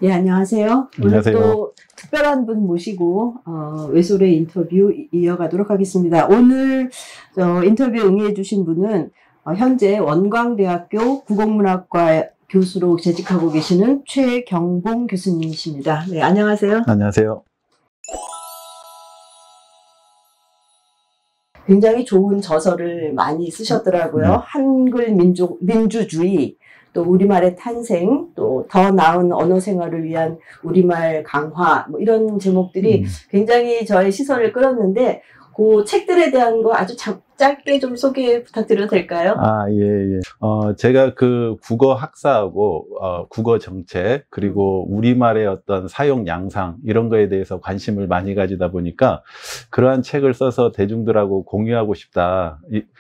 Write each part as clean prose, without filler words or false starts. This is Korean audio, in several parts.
예, 안녕하세요. 오늘 안녕하세요. 또 특별한 분 모시고 외솔의 인터뷰 이어가도록 하겠습니다. 오늘 인터뷰에 응해 주신 분은 현재 원광대학교 국어문학과 교수로 재직하고 계시는 최경봉 교수님이십니다. 네, 안녕하세요. 안녕하세요. 굉장히 좋은 저서를 많이 쓰셨더라고요. 한글 민주주의, 또 우리말의 탄생, 또 더 나은 언어 생활을 위한 우리말 강화, 뭐 이런 제목들이 굉장히 저의 시선을 끌었는데, 그 책들에 대한 거 아주 짧게 좀 소개 부탁드려도 될까요? 예. 제가 그 국어 학사하고, 국어 정책, 그리고 우리말의 어떤 사용 양상, 이런 거에 대해서 관심을 많이 가지다 보니까, 그러한 책을 써서 대중들하고 공유하고 싶다,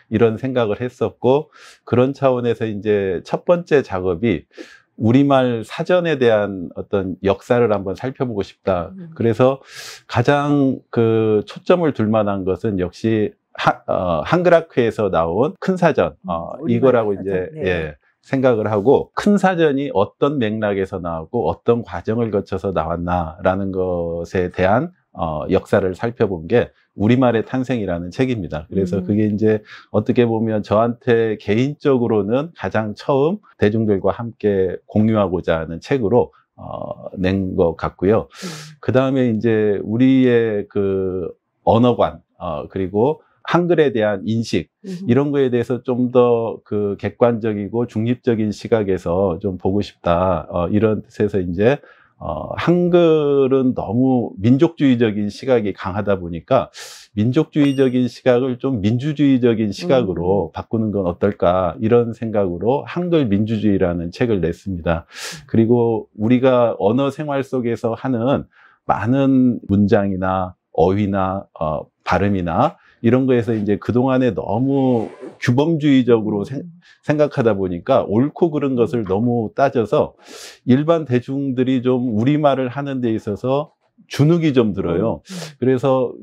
이런 생각을 했었고, 그런 차원에서 이제 첫 번째 작업이 우리말 사전에 대한 어떤 역사를 한번 살펴보고 싶다. 그래서 가장 그 초점을 둘 만한 것은 역시 한글학회에서 나온 큰 사전, 이거라고 이제, 네. 예, 생각을 하고, 큰 사전이 어떤 맥락에서 나오고 어떤 과정을 거쳐서 나왔나라는 것에 대한 역사를 살펴본 게 우리말의 탄생이라는 책입니다. 그래서 그게 이제 어떻게 보면 저한테 개인적으로는 가장 처음 대중들과 함께 공유하고자 하는 책으로 낸 것 같고요. 그 다음에 이제 우리의 그 언어관, 그리고 한글에 대한 인식, 이런 거에 대해서 좀 더 그 객관적이고 중립적인 시각에서 좀 보고 싶다. 이런 뜻에서 이제 한글은 너무 민족주의적인 시각이 강하다 보니까 민족주의적인 시각을 좀 민주주의적인 시각으로 바꾸는 건 어떨까, 이런 생각으로 한글 민주주의라는 책을 냈습니다. 그리고 우리가 언어 생활 속에서 하는 많은 문장이나 어휘나 발음이나 이런 거에서 이제 그동안에 너무 규범주의적으로 생각하다 보니까 옳고 그른 것을 너무 따져서 일반 대중들이 좀 우리말을 하는 데 있어서 주눅이 좀 들어요. 그래서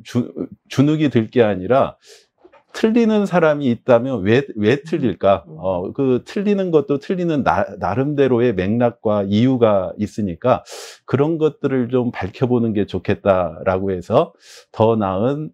주눅이 들 게 아니라 틀리는 사람이 있다면 왜 틀릴까? 그 틀리는 것도 틀리는 나름대로의 맥락과 이유가 있으니까 그런 것들을 좀 밝혀보는 게 좋겠다라고 해서 더 나은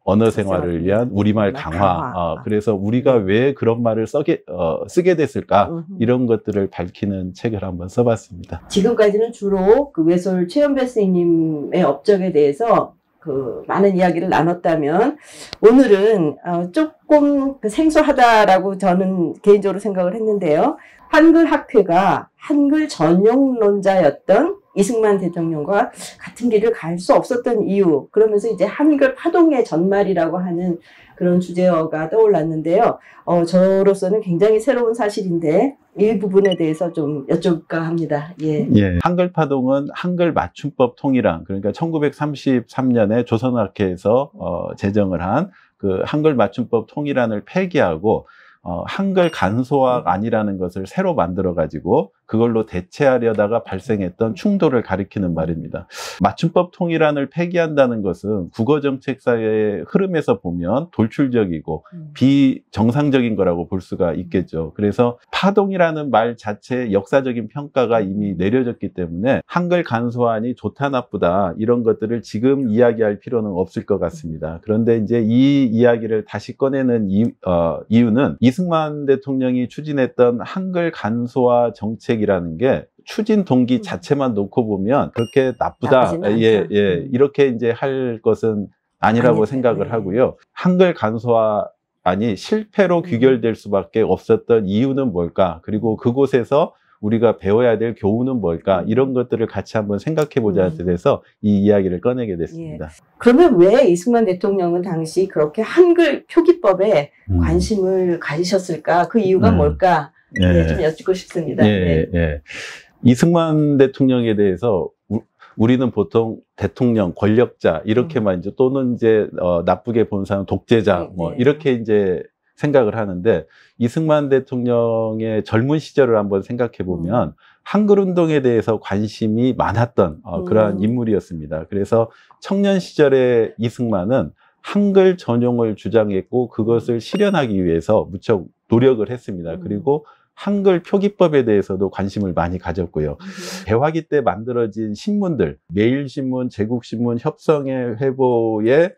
언어 생활을 위한 우리말 강화. 그래서 우리가 왜 그런 말을 쓰게 됐을까? 이런 것들을 밝히는 책을 한번 써봤습니다. 지금까지는 주로 그 외솔 최연배 선생님의 업적에 대해서 그 많은 이야기를 나눴다면, 오늘은 조금 생소하다라고 저는 개인적으로 생각을 했는데요. 한글학회가 한글 전용론자였던 이승만 대통령과 같은 길을 갈 수 없었던 이유, 그러면서 이제 한글 파동의 전말이라고 하는 그런 주제어가 떠올랐는데요. 저로서는 굉장히 새로운 사실인데 이 부분에 대해서 좀 여쭤볼까 합니다. 예. 한글 파동은 한글 맞춤법 통일안, 그러니까 1933년에 조선학회에서 제정을 한 그 한글 맞춤법 통일안을 폐기하고 한글 간소화안이라는 것을 새로 만들어 가지고 그걸로 대체하려다가 발생했던 충돌을 가리키는 말입니다. 맞춤법 통일안을 폐기한다는 것은 국어정책사의 흐름에서 보면 돌출적이고 비정상적인 거라고 볼 수가 있겠죠. 그래서 파동이라는 말 자체의 역사적인 평가가 이미 내려졌기 때문에 한글 간소화안이 좋다 나쁘다 이런 것들을 지금 이야기할 필요는 없을 것 같습니다. 그런데 이제 이 이야기를 다시 꺼내는 이유는 이승만 대통령이 추진했던 한글 간소화 정책이라는 게 추진 동기 자체만 놓고 보면 그렇게 나쁘다, 이렇게 이제 할 것은 아니라고 생각을 하고요. 한글 간소화안이 실패로 귀결될 수밖에 없었던 이유는 뭘까? 그리고 그곳에서 우리가 배워야 될 교훈은 뭘까? 이런 것들을 같이 한번 생각해 보자 해서 이 이야기를 꺼내게 됐습니다. 그러면 왜 이승만 대통령은 당시 그렇게 한글 표기법에 관심을 가지셨을까? 그 이유가 뭘까? 좀 여쭙고 싶습니다. 이승만 대통령에 대해서 우리는 보통 대통령, 권력자 이렇게만 이제 또는 이제 나쁘게 본 사람 독재자 이렇게 이제 생각을 하는데, 이승만 대통령의 젊은 시절을 한번 생각해 보면 한글 운동에 대해서 관심이 많았던 그러한 인물이었습니다. 그래서 청년 시절에 이승만은 한글 전용을 주장했고 그것을 실현하기 위해서 무척 노력을 했습니다. 그리고 한글 표기법에 대해서도 관심을 많이 가졌고요. 개화기 때 만들어진 신문들, 매일신문, 제국신문, 협성의 회보에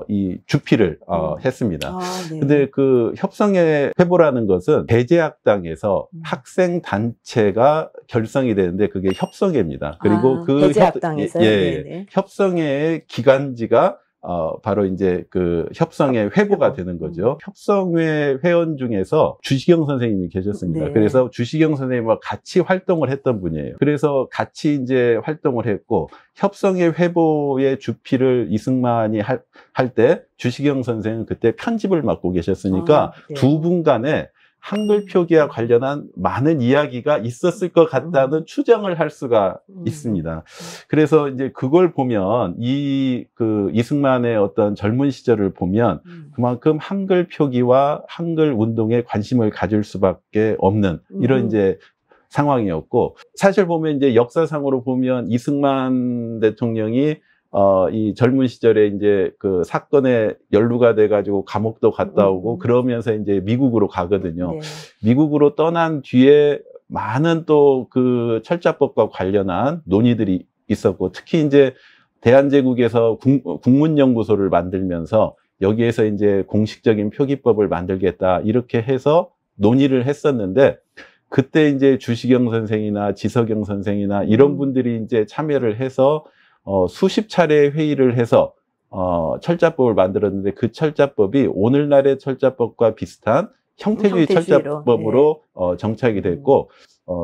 이 주필을 했습니다. 아, 네. 근데 그 협성의 회보라는 것은 배제학당에서 학생 단체가 결성이 되는데 그게 협성회입니다. 그리고 그 배제학당에서요? 협성회의 기관지가 바로 이제 그 협성회 회보가 되는 거죠. 협성회 회원 중에서 주시경 선생님이 계셨습니다. 네. 그래서 주시경 선생님과 같이 활동을 했던 분이에요. 그래서 같이 이제 활동을 했고, 협성회 회보의 주필을 이승만이 할 때 주시경 선생은 그때 편집을 맡고 계셨으니까 네. 두 분 간에 한글 표기와 관련한 많은 이야기가 있었을 것 같다는 추정을 할 수가 있습니다. 그래서 이제 그걸 보면 이승만의 어떤 젊은 시절을 보면 그만큼 한글 표기와 한글 운동에 관심을 가질 수밖에 없는 이런 이제 상황이었고, 사실 보면 이제 역사상으로 보면 이승만 대통령이 이 젊은 시절에 이제 그 사건에 연루가 돼가지고 감옥도 갔다 오고 그러면서 이제 미국으로 가거든요. 네. 미국으로 떠난 뒤에 많은 또 그 철자법과 관련한 논의들이 있었고, 특히 이제 대한제국에서 국문연구소를 만들면서 여기에서 이제 공식적인 표기법을 만들겠다 이렇게 해서 논의를 했었는데, 그때 이제 주시경 선생이나 지석영 선생이나 이런 분들이 이제 참여를 해서 수십 차례 회의를 해서 철자법을 만들었는데, 그 철자법이 오늘날의 철자법과 비슷한 형태주의 철자법으로 정착이 됐고,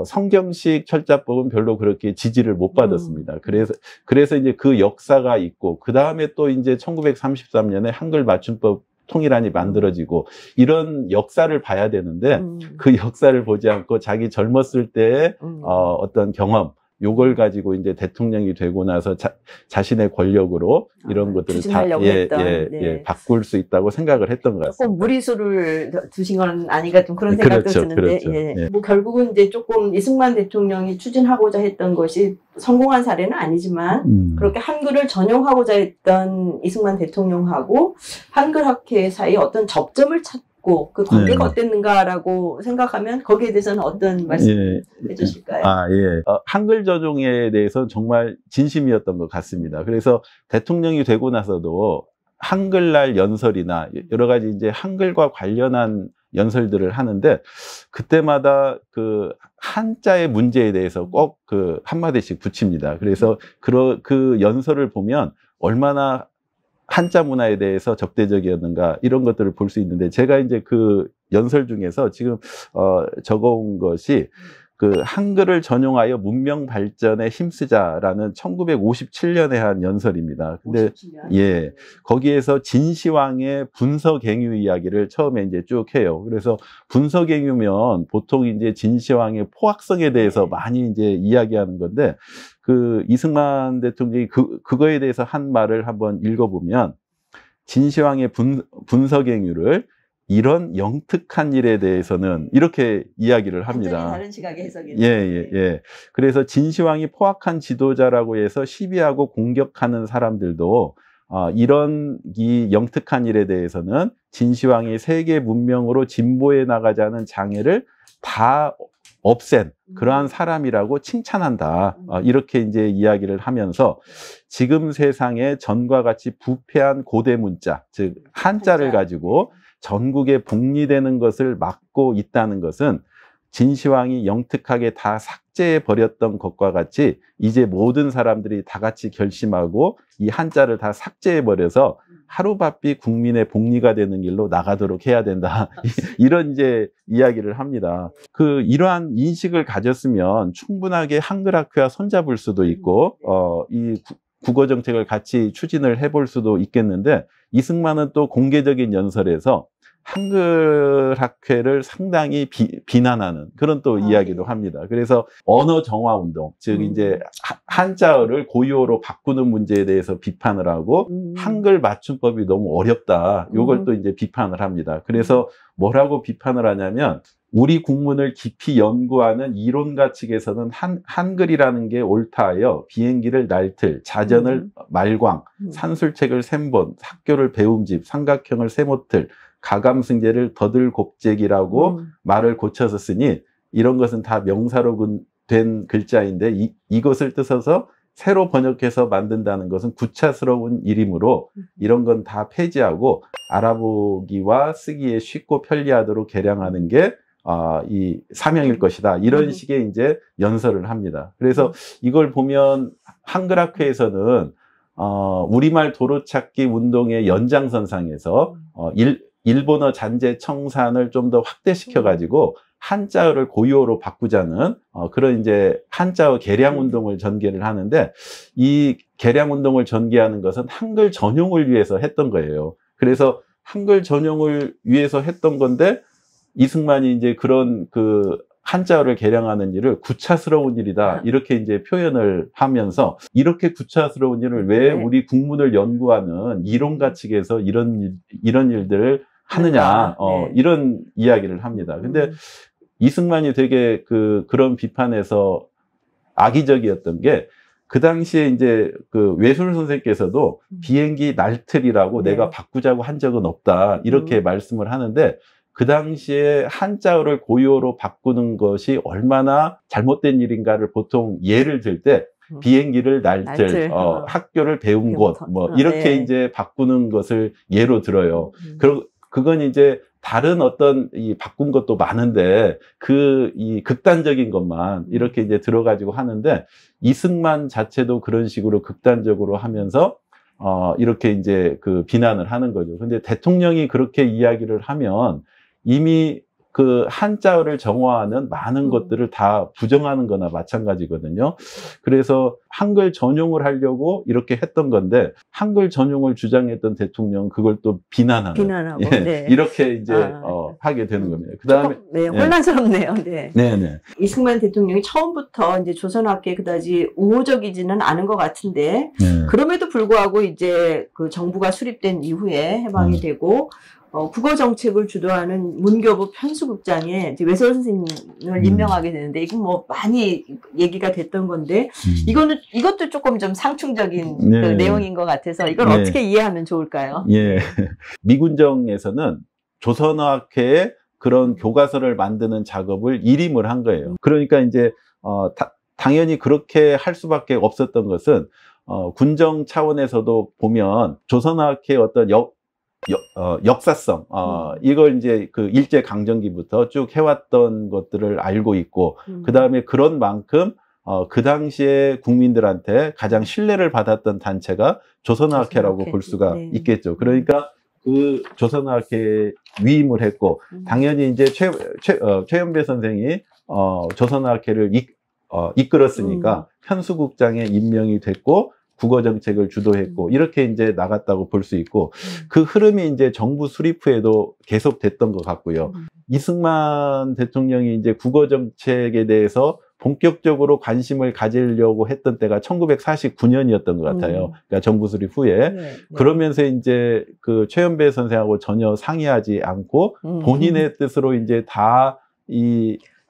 성경식 철자법은 별로 그렇게 지지를 못 받았습니다. 그래서 이제 그 역사가 있고, 그 다음에 또 이제 1933년에 한글 맞춤법 통일안이 만들어지고, 이런 역사를 봐야 되는데 그 역사를 보지 않고 자기 젊었을 때의 어떤 경험, 요걸 가지고 이제 대통령이 되고 나서 자신의 권력으로 이런 것들을 다 바꿀 수 있다고 생각을 했던 것 같습니다. 조금 무리수를 두신 건 아닌가 좀 그런 생각도 드는데, 그렇죠. 뭐 결국은 이제 조금 이승만 대통령이 추진하고자 했던 것이 성공한 사례는 아니지만 그렇게 한글을 전용하고자 했던 이승만 대통령하고 한글학회 사이에 어떤 접점을 찾고 그 관계가 어땠는가라고 생각하면 거기에 대해서는 어떤 말씀 해주실까요? 한글 전용에 대해서 정말 진심이었던 것 같습니다. 그래서 대통령이 되고 나서도 한글날 연설이나 여러 가지 이제 한글과 관련한 연설들을 하는데, 그때마다 그 한자의 문제에 대해서 꼭 그 한마디씩 붙입니다. 그래서 그 연설을 보면 얼마나 한자 문화에 대해서 적대적이었는가 이런 것들을 볼 수 있는데, 제가 이제 그 연설 중에서 지금 적어온 것이 그 한글을 전용하여 문명 발전에 힘쓰자라는 1957년에 한 연설입니다. 근데 57년? 거기에서 진시황의 분서갱유 이야기를 처음에 이제 쭉 해요. 그래서 분서갱유면 보통 이제 진시황의 포악성에 대해서 많이 이제 이야기하는 건데, 그 이승만 대통령이 그거에 대해서 한 말을 한번 읽어보면, 진시황의 분서갱유를 이런 영특한 일에 대해서는 이렇게 이야기를 합니다. 완전히 다른 시각의 해석이죠. 그래서 진시황이 포악한 지도자라고 해서 시비하고 공격하는 사람들도 이런 이 영특한 일에 대해서는 진시황이 세계 문명으로 진보해 나가자는 장애를 다 없앤 그러한 사람이라고 칭찬한다. 이렇게 이제 이야기를 하면서 지금 세상에 전과 같이 부패한 고대 문자, 즉 한자를 가지고 전국에 복리되는 것을 막고 있다는 것은 진시황이 영특하게 다 삭제해 버렸던 것과 같이 이제 모든 사람들이 다 같이 결심하고 이 한자를 다 삭제해 버려서 하루바삐 국민의 복리가 되는 길로 나가도록 해야 된다. 이런 이제 이야기를 합니다. 이러한 인식을 가졌으면 충분하게 한글학회와 손잡을 수도 있고, 이 국어 정책을 같이 추진을 해볼 수도 있겠는데, 이승만은 또 공개적인 연설에서 한글학회를 상당히 비난하는 그런 또 이야기도 합니다. 그래서 언어 정화 운동, 즉 이제 한자어를 고유어로 바꾸는 문제에 대해서 비판을 하고, 한글 맞춤법이 너무 어렵다. 요걸 또 이제 비판을 합니다. 그래서 뭐라고 비판을 하냐면, 우리 국문을 깊이 연구하는 이론가 측에서는 한글이라는 게 옳다 하여 비행기를 날틀, 자전을 말광, 산술책을 샘본, 학교를 배움집, 삼각형을 세모틀, 가감승제를 더들곱재기라고 말을 고쳐서 쓰니 이런 것은 다 명사로 된 글자인데 이것을 뜻어서 새로 번역해서 만든다는 것은 구차스러운 일이므로 이런 건 다 폐지하고 알아보기와 쓰기에 쉽고 편리하도록 개량하는 게 이 사명일 것이다. 이런 식의 이제 연설을 합니다. 그래서 이걸 보면 한글학회에서는 우리말 도로찾기 운동의 연장선상에서 일본어 잔재 청산을 좀 더 확대시켜 가지고 한자어를 고유어로 바꾸자는 그런 이제 한자어 개량 운동을 전개를 하는데, 이 개량 운동을 전개하는 것은 한글 전용을 위해서 했던 거예요. 그래서 한글 전용을 위해서 했던 건데 이승만이 이제 그런 그 한자어를 개량하는 일을 구차스러운 일이다, 이렇게 이제 표현을 하면서, 이렇게 구차스러운 일을 왜 우리 국문을 연구하는 이론가 측에서 이런 일들을 하느냐, 이런 이야기를 합니다. 근데 이승만이 되게 그런 비판에서 악의적이었던 게, 그 당시에 이제 그 외술 선생께서도 비행기 날틀이라고 내가 바꾸자고 한 적은 없다, 이렇게 말씀을 하는데, 그 당시에 한자어를 고유어로 바꾸는 것이 얼마나 잘못된 일인가를 보통 예를 들 때 비행기를 날틀, 학교를 배운 곳, 뭐 이렇게 이제 바꾸는 것을 예로 들어요. 그건 이제 다른 어떤 이 바꾼 것도 많은데 이 극단적인 것만 이렇게 이제 들어가지고 하는데, 이승만 자체도 그런 식으로 극단적으로 하면서 이렇게 이제 그 비난을 하는 거죠. 근데 대통령이 그렇게 이야기를 하면 이미 그 한자어를 정화하는 많은 것들을 다 부정하는 거나 마찬가지거든요. 그래서 한글 전용을 하려고 이렇게 했던 건데, 한글 전용을 주장했던 대통령은 그걸 또 비난하고 이렇게 이제 하게 되는 겁니다. 그다음에 혼란스럽네요. 네네. 이승만 대통령이 처음부터 이제 조선학계에 그다지 우호적이지는 않은 것 같은데, 그럼에도 불구하고 이제 그 정부가 수립된 이후에 해방이 되고 국어 정책을 주도하는 문교부 편수국장에 이제 외설 선생님을 임명하게 되는데, 이건 뭐 많이 얘기가 됐던 건데, 이것도 조금 좀 상충적인 그 내용인 것 같아서 이걸 어떻게 이해하면 좋을까요? 미군정에서는 조선어학회에 그런 교과서를 만드는 작업을 일임을 한 거예요. 그러니까 이제 당연히 그렇게 할 수밖에 없었던 것은 군정 차원에서도 보면 조선어학회의 어떤 역사성, 이걸 이제 그 일제강점기부터 쭉 해왔던 것들을 알고 있고, 그 다음에 그런 만큼, 그 당시에 국민들한테 가장 신뢰를 받았던 단체가 조선어학회라고 볼 수가 있겠죠. 그러니까 그 조선어학회에 위임을 했고, 당연히 이제 최연배 선생이, 조선어학회를 이끌었으니까 편수국장에 임명이 됐고, 국어 정책을 주도했고, 이렇게 이제 나갔다고 볼 수 있고, 그 흐름이 이제 정부 수립 후에도 계속 됐던 것 같고요. 이승만 대통령이 이제 국어 정책에 대해서 본격적으로 관심을 가지려고 했던 때가 1949년이었던 것 같아요. 그러니까 정부 수립 후에. 그러면서 이제 그 최연배 선생하고 전혀 상의하지 않고 본인의 뜻으로 이제 다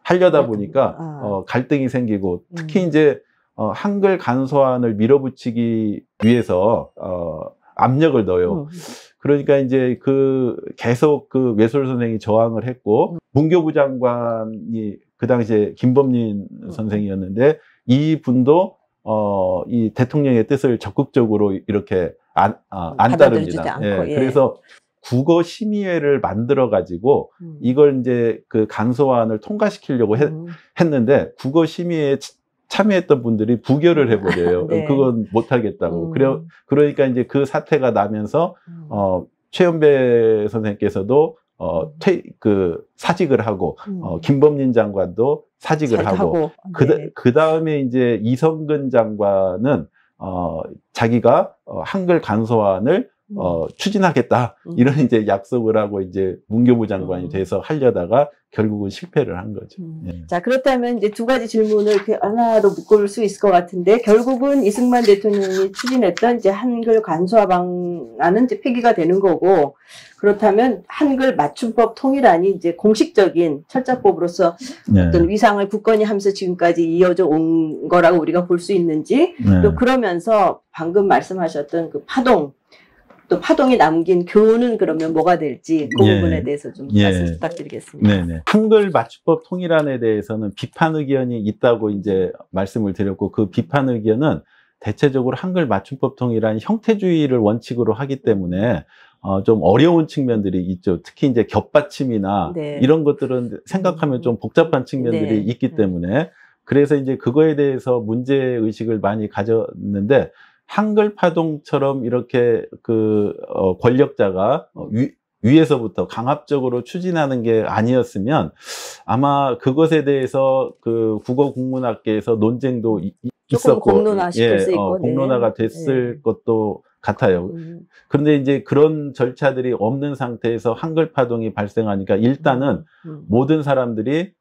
하려다 보니까 갈등이 생기고, 특히 이제 한글 간소안을 밀어붙이기 위해서 압력을 넣어요. 그러니까 이제 계속 그 외솔 선생이 저항을 했고, 문교부 장관이 그 당시에 김범린 선생이었는데, 이 분도 이 대통령의 뜻을 적극적으로 이렇게 안 따릅니다. 그래서 국어심의회를 만들어 가지고 이걸 이제 그 간소안을 통과시키려고 했는데, 국어심의회에 참여했던 분들이 부결을 해버려요. 그건 못하겠다고. 그러니까 이제 그 사태가 나면서, 최연배 선생님께서도, 사직을 하고, 김범린 장관도 사직을 하고, 그 다음에 이제 이성근 장관은, 자기가, 한글 간소안을 추진하겠다, 이런 이제 약속을 하고 이제 문교부 장관이 돼서 하려다가 결국은 실패를 한 거죠. 자, 그렇다면 이제 두 가지 질문을 이렇게 하나로 묶을 수 있을 것 같은데, 결국은 이승만 대통령이 추진했던 이제 한글 간소화 방안은 이제 폐기가 되는 거고, 그렇다면 한글 맞춤법 통일안이 이제 공식적인 철자법으로서 어떤 위상을 굳건히 하면서 지금까지 이어져 온 거라고 우리가 볼 수 있는지, 또 그러면서 방금 말씀하셨던 그 파동, 또 파동이 남긴 교훈은 그러면 뭐가 될지 그 예. 부분에 대해서 좀 예. 말씀 부탁드리겠습니다. 네네. 한글 맞춤법 통일안에 대해서는 비판 의견이 있다고 이제 말씀을 드렸고, 그 비판 의견은 대체적으로 한글 맞춤법 통일안 형태주의를 원칙으로 하기 때문에 좀 어려운 측면들이 있죠. 특히 이제 겹받침이나 네. 이런 것들은 생각하면 좀 복잡한 측면들이 네. 있기 때문에, 그래서 이제 그거에 대해서 문제 의식을 많이 가졌는데, 한글 파동처럼 이렇게 권력자가 위에서부터 강압적으로 추진하는 게 아니었으면 아마 그것에 대해서 그 국어국문학계에서 논쟁도 있었고, 공론화시킬 수 있고, 공론화가 됐을 것도 같아요. 그런데 이제 그런 절차들이 없는 상태에서 한글 파동이 발생하니까 일단은 모든 사람들이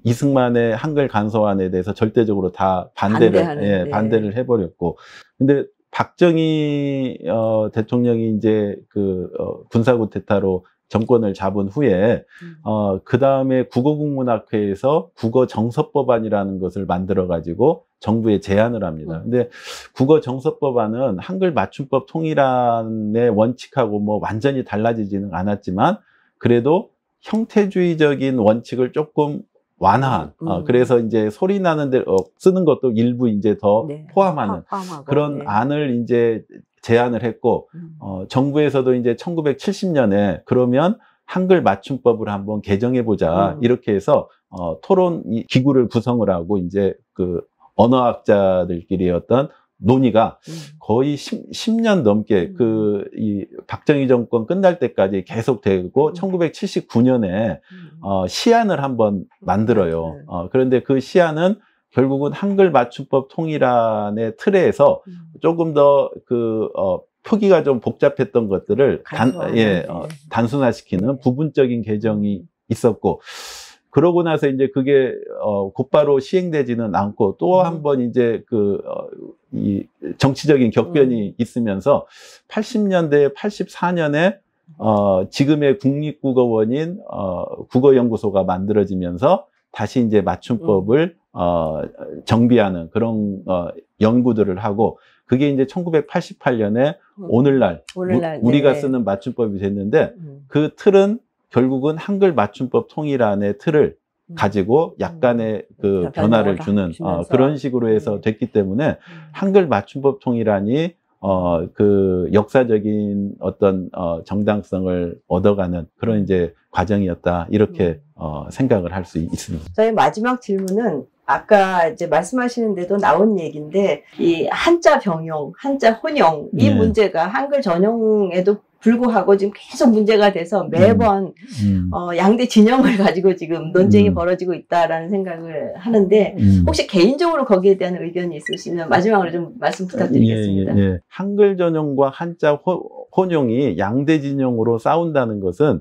이승만의 한글 간서안에 대해서 절대적으로 다 반대를 해버렸고, 근데 박정희 대통령이 이제 군사구 테타로 정권을 잡은 후에 그 다음에 국어국문학회에서 국어정서법안이라는 것을 만들어 가지고 정부에 제안을 합니다. 근데 국어정서법안은 한글 맞춤법 통일안의 원칙하고 뭐 완전히 달라지지는 않았지만 그래도 형태주의적인 원칙을 조금 완화한, 그래서 이제 소리 나는 데 쓰는 것도 일부 이제 더 포함하는 그런 안을 이제 제안을 했고, 정부에서도 이제 1970년에 그러면 한글 맞춤법을 한번 개정해보자, 이렇게 해서, 토론 기구를 구성을 하고, 이제 언어학자들끼리 어떤 논의가 거의 10년 넘게 이 박정희 정권 끝날 때까지 계속되고 1979년에 시안을 한번 만들어요. 그런데 그 시안은 결국은 한글 맞춤법 통일안의 틀에서 조금 더 표기가 좀 복잡했던 것들을 단순화시키는 부분적인 개정이 있었고, 그러고 나서 이제 그게 곧바로 시행되지는 않고 또 한 번 이제 이 정치적인 격변이 있으면서 80년대 84년에 지금의 국립국어원인 국어연구소가 만들어지면서 다시 이제 맞춤법을 정비하는 그런 연구들을 하고, 그게 이제 1988년에 오늘날 우리가 쓰는 맞춤법이 됐는데, 그 틀은 결국은 한글 맞춤법 통일안의 틀을 가지고 약간의 변화를 주는 그런 식으로 해서 됐기 때문에 한글 맞춤법 통일안이 역사적인 어떤 정당성을 얻어가는 그런 이제 과정이었다, 이렇게 생각을 할 수 있습니다. 저희 마지막 질문은 아까 이제 말씀하시는데도 나온 얘기인데, 이 한자 병용, 한자 혼용, 이 문제가 한글 전용에도 불구하고 지금 계속 문제가 돼서 매번 양대 진영을 가지고 지금 논쟁이 벌어지고 있다라는 생각을 하는데, 혹시 개인적으로 거기에 대한 의견이 있으시면 마지막으로 좀 말씀 부탁드리겠습니다. 한글 전용과 한자 혼용이 양대 진영으로 싸운다는 것은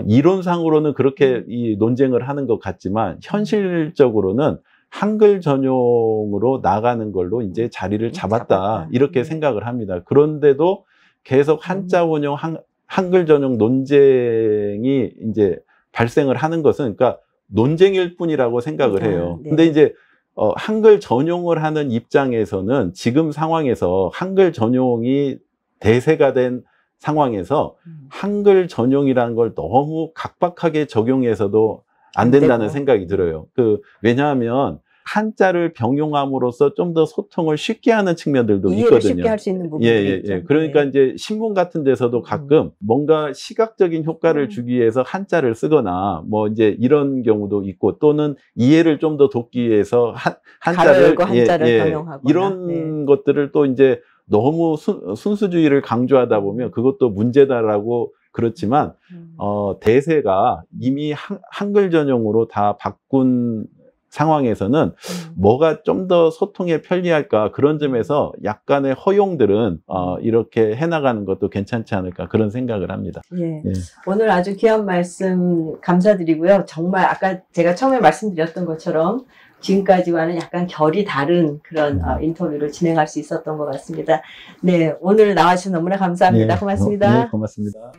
이론상으로는 그렇게 이 논쟁을 하는 것 같지만 현실적으로는 한글 전용으로 나가는 걸로 이제 자리를 잡았다, 이렇게 생각을 합니다. 그런데도 계속 한자 혼용, 한글 전용 논쟁이 이제 발생을 하는 것은, 그러니까 논쟁일 뿐이라고 생각을 해요. 근데 이제 한글 전용을 하는 입장에서는 지금 상황에서 한글 전용이 대세가 된 상황에서 한글 전용이라는 걸 너무 각박하게 적용해서도 안 된다는 생각이 들어요. 왜냐하면 한자를 병용함으로써 좀 더 소통을 쉽게 하는 측면들도 있거든요. 쉽게 할 수 있는 부분들이 있죠. 그러니까 이제 신문 같은 데서도 가끔 뭔가 시각적인 효과를 주기 위해서 한자를 쓰거나 뭐 이제 이런 경우도 있고, 또는 이해를 좀 더 돕기 위해서 한자를 병용하거나 이런 것들을 또 이제 너무 순수주의를 강조하다 보면 그것도 문제다라고. 그렇지만 대세가 이미 한글 전용으로 다 바꾼 상황에서는 뭐가 좀 더 소통에 편리할까, 그런 점에서 약간의 허용들은 이렇게 해나가는 것도 괜찮지 않을까, 그런 생각을 합니다. 오늘 아주 귀한 말씀 감사드리고요. 정말 아까 제가 처음에 말씀드렸던 것처럼 지금까지와는 약간 결이 다른 그런 인터뷰를 진행할 수 있었던 것 같습니다. 오늘 나와주셔서 너무나 감사합니다. 고맙습니다. 고맙습니다.